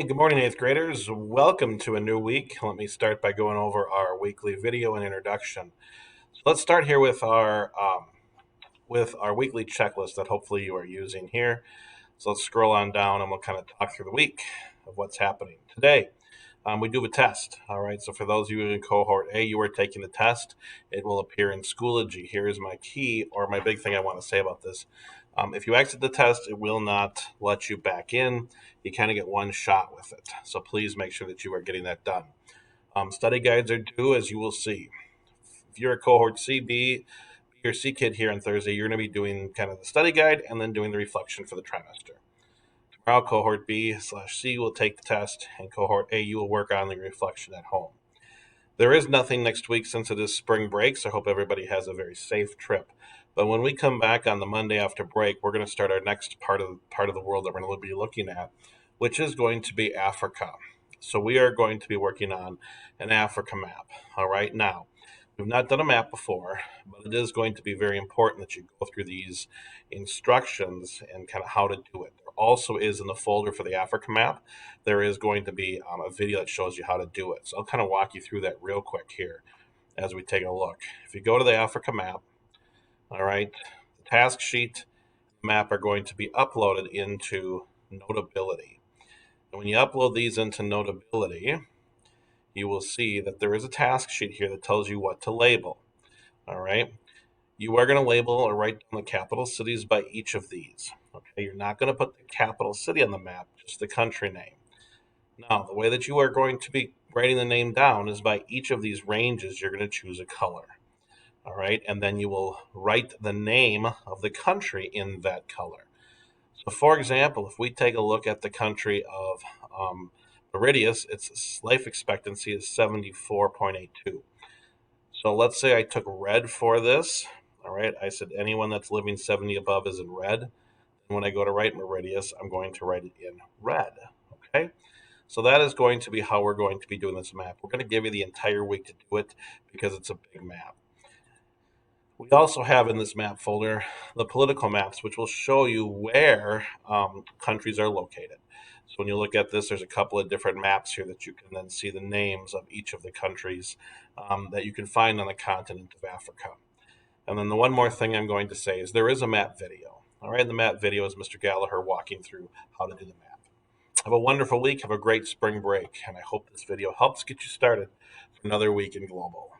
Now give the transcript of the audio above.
Hey, good morning, eighth graders. Welcome to a new week. Let me start by going over our weekly video and introduction. So let's start here with our weekly checklist that hopefully you are using here. So let's scroll on down and we'll kind of talk through the week of what's happening today. We do have a test. All right. So for those of you in cohort A, you are taking the test. It will appear in Schoology. Here is my key or my big thing I want to say about this. If you exit the test, it will not let you back in. You kind of get one shot with it. So please make sure that you are getting that done. Study guides are due, as you will see. If you're a cohort C, B or C kid here on Thursday, you're going to be doing kind of the study guide and then doing the reflection for the trimester. Tomorrow, cohort B/C will take the test, and cohort A, you will work on the reflection at home. There is nothing next week since it is spring break, so I hope everybody has a very safe trip. But when we come back on the Monday after break, we're going to start our next part of the world that we're going to be looking at, which is going to be Africa. So we are going to be working on an Africa map. All right, now we've not done a map before, but it is going to be very important that you go through these instructions and kind of how to do it. There also is in the folder for the Africa map, there is going to be a video that shows you how to do it. So I'll kind of walk you through that real quick here as we take a look. If you go to the Africa map, all right, the task sheet map are going to be uploaded into Notability. And when you upload these into Notability, you will see that there is a task sheet here that tells you what to label. All right. You are going to label or write down the capital cities by each of these. Okay. You're not going to put the capital city on the map, just the country name. Now, the way that you are going to be writing the name down is by each of these ranges, you're going to choose a color. All right. And then you will write the name of the country in that color. So, for example, if we take a look at the country of Mauritius, its life expectancy is 74.82. So let's say I took red for this. All right, I said anyone that's living 70 above is in red. And when I go to write Mauritius, I'm going to write it in red. Okay, so that is going to be how we're going to be doing this map. We're going to give you the entire week to do it because it's a big map. We also have in this map folder the political maps, which will show you where countries are located. So when you look at this, there's a couple of different maps here that you can then see the names of each of the countries that you can find on the continent of Africa. And then the one more thing I'm going to say is there is a map video. All right, the map video is Mr. Gallagher walking through how to do the map. Have a wonderful week. Have a great spring break. And I hope this video helps get you started for another week in Global.